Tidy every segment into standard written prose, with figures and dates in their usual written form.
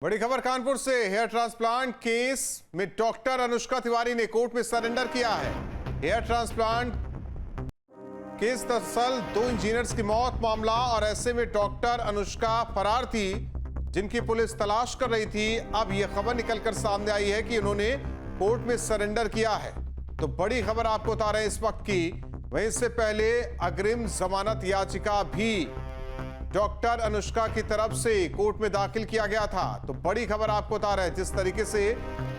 बड़ी खबर कानपुर से। हेयर ट्रांसप्लांट केस में डॉक्टर अनुष्का तिवारी ने कोर्ट में सरेंडर किया है। हेयर ट्रांसप्लांट केस दरअसल 2 इंजीनियर्स की मौत मामला, और ऐसे में डॉक्टर अनुष्का फरार थी जिनकी पुलिस तलाश कर रही थी। अब यह खबर निकलकर सामने आई है कि उन्होंने कोर्ट में सरेंडर किया है। तो बड़ी खबर आपको बता रहे हैं इस वक्त की। वहीं इससे पहले अग्रिम जमानत याचिका भी डॉक्टर अनुष्का की तरफ से कोर्ट में दाखिल किया गया था। तो बड़ी खबर आपको बता रहे हैं, जिस तरीके से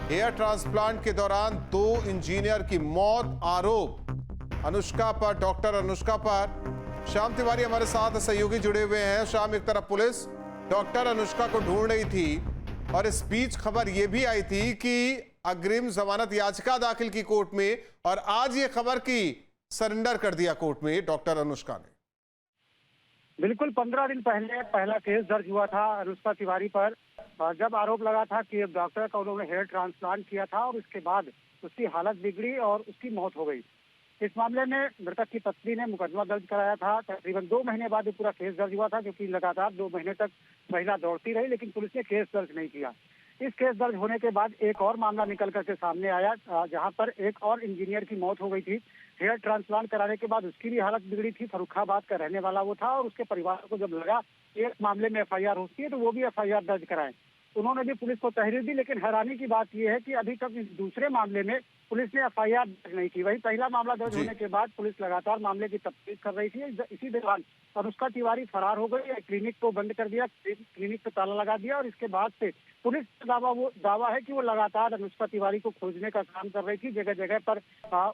हेयर ट्रांसप्लांट के दौरान 2 इंजीनियर की मौत, आरोप अनुष्का पर, डॉक्टर अनुष्का पर। श्याम तिवारी हमारे साथ सहयोगी जुड़े हुए हैं। श्याम, एक तरफ पुलिस डॉक्टर अनुष्का को ढूंढ रही थी और इस बीच खबर यह भी आई थी कि अग्रिम जमानत याचिका दाखिल की कोर्ट में, और आज ये खबर की सरेंडर कर दिया कोर्ट में डॉक्टर अनुष्का ने। बिल्कुल 15 दिन पहले पहला केस दर्ज हुआ था अनुष्का तिवारी पर, जब आरोप लगा था कि डॉक्टर का उन्होंने हेयर ट्रांसप्लांट किया था और उसके बाद उसकी हालत बिगड़ी और उसकी मौत हो गई। इस मामले में मृतक की पत्नी ने मुकदमा दर्ज कराया था। तकरीबन 2 महीने बाद ये पूरा केस दर्ज हुआ था, क्योंकि लगातार 2 महीने तक महिला दौड़ती रही, लेकिन पुलिस ने केस दर्ज नहीं किया। इस केस दर्ज होने के बाद एक और मामला निकल करके सामने आया, जहां पर एक और इंजीनियर की मौत हो गई थी। हेयर ट्रांसप्लांट कराने के बाद उसकी भी हालत बिगड़ी थी। फर्रुखाबाद का रहने वाला वो था, और उसके परिवार को जब लगा एक मामले में एफआईआर होती है तो वो भी एफआईआर दर्ज कराएं। उन्होंने भी पुलिस को तहरीर दी, लेकिन हैरानी की बात यह है कि अभी तक इस दूसरे मामले में पुलिस ने एफआईआर दर्ज नहीं की। वही पहला मामला दर्ज होने के बाद पुलिस लगातार मामले की तफ्तीश कर रही थी। इसी दौरान अनुष्का तिवारी फरार हो गई। क्लिनिक को बंद कर दिया, क्लिनिक पे ताला लगा दिया, और इसके बाद से पुलिस का दावा है कि वो लगातार अनुष्का तिवारी को खोजने का काम कर रही थी। जगह जगह पर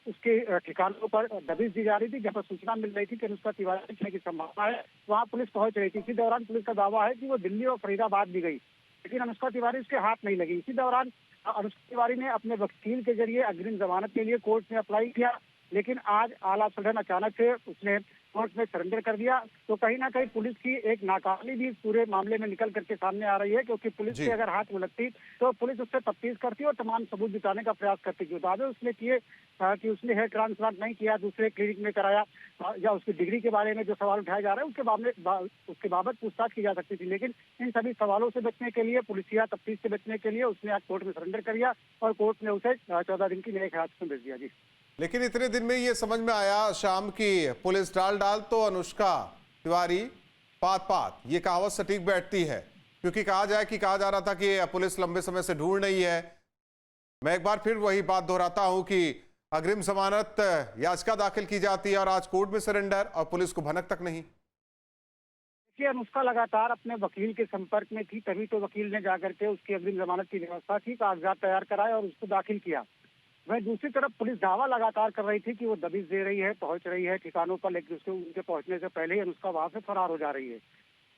उसके ठिकानों पर दबिश दी जा रही थी। जहाँ पर सूचना मिल रही थी कि अनुष्का तिवारी की संभावना है, वहाँ पुलिस पहुंच रही थी। इसी दौरान पुलिस का दावा है कि वो दिल्ली और फरीदाबाद भी गई, लेकिन अनुष्का तिवारी उसके हाथ नहीं लगी। इसी दौरान अनुष्का तिवारी ने अपने वकील के जरिए अग्रिम जमानत के लिए कोर्ट में अप्लाई किया, लेकिन आज आला सडन अचानक से उसने कोर्ट में सरेंडर कर दिया। तो कहीं ना कहीं पुलिस की एक नाकामी भी इस पूरे मामले में निकल करके सामने आ रही है, क्योंकि पुलिस के अगर हाथ में लगती तो पुलिस उससे तफ्तीश करती और तमाम सबूत जुटाने का प्रयास करती। जो दावे उसने किए कि उसने हेयर ट्रांसप्लांट नहीं किया, दूसरे क्लिनिक में कराया, या उसकी डिग्री के बारे में जो सवाल उठाए जा रहे हैं उसके बाबत पूछताछ की जा सकती थी। लेकिन इन सभी सवालों से बचने के लिए, पुलिसिया तफ्तीश से बचने के लिए उसने आज कोर्ट में सरेंडर कर दिया, और कोर्ट ने उसे 14 दिन की न्यायिक हिरासत में भेज दिया। जी, लेकिन इतने दिन में ये समझ में आया शाम की पुलिस डाल तो अनुष्का तिवारी पात ये कहावत सटीक बैठती है, क्योंकि कहा जा रहा था कि पुलिस लंबे समय से ढूंढ नहीं है। मैं एक बार फिर वही बात दोहराता हूं कि अग्रिम जमानत याचिका दाखिल की जाती है और आज कोर्ट में सरेंडर, और पुलिस को भनक तक नहीं। अनुष्का लगातार अपने वकील के संपर्क में थी, तभी तो वकील ने जाकर के उसकी अग्रिम जमानत की व्यवस्था की, कागजात तैयार कराए और उसको दाखिल किया। वहीं दूसरी तरफ पुलिस दावा लगातार कर रही थी कि वो दबिश दे रही है, पहुंच रही है ठिकानों पर, लेकिन उसके उनके पहुंचने से पहले ही अनुष्का वहां से फरार हो जा रही है।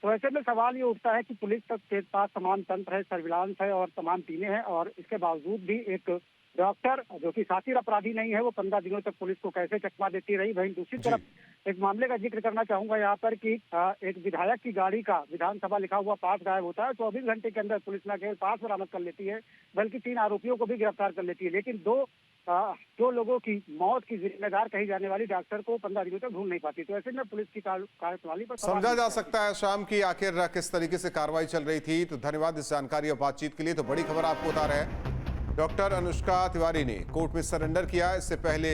तो ऐसे में सवाल ये उठता है कि पुलिस तक के पास तमाम तंत्र है, सर्विलांस है और तमाम टीमें हैं, और इसके बावजूद भी एक डॉक्टर जो कि साथी अपराधी नहीं है, वो 15 दिनों तक पुलिस को कैसे चकमा देती रही। वहीं दूसरी तरफ एक मामले का जिक्र करना चाहूंगा यहाँ पर कि एक विधायक की गाड़ी का विधानसभा लिखा हुआ पास गायब होता है। 24 घंटे के अंदर पुलिस न केवल पास बरामद कर लेती है, बल्कि 3 आरोपियों को भी गिरफ्तार कर लेती है, लेकिन दो लोगों की मौत की जिम्मेदार कही जाने वाली डॉक्टर को 15 दिनों तक ढूंढ नहीं पाती। तो ऐसे में पुलिस की कार्यप्रणाली पर समझा जा सकता है शाम की आखिर किस तरीके से कार्रवाई चल रही थी। तो धन्यवाद इस जानकारी और बातचीत के लिए। तो बड़ी खबर आपको बता रहे हैं, डॉक्टर अनुष्का तिवारी ने कोर्ट में सरेंडर किया। इससे पहले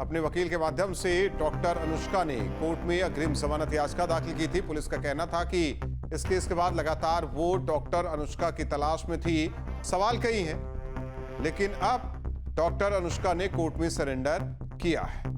अपने वकील के माध्यम से डॉक्टर अनुष्का ने कोर्ट में अग्रिम जमानत याचिका दाखिल की थी। पुलिस का कहना था कि इस केस के बाद लगातार वो डॉक्टर अनुष्का की तलाश में थी। सवाल कई हैं, लेकिन अब डॉक्टर अनुष्का ने कोर्ट में सरेंडर किया है।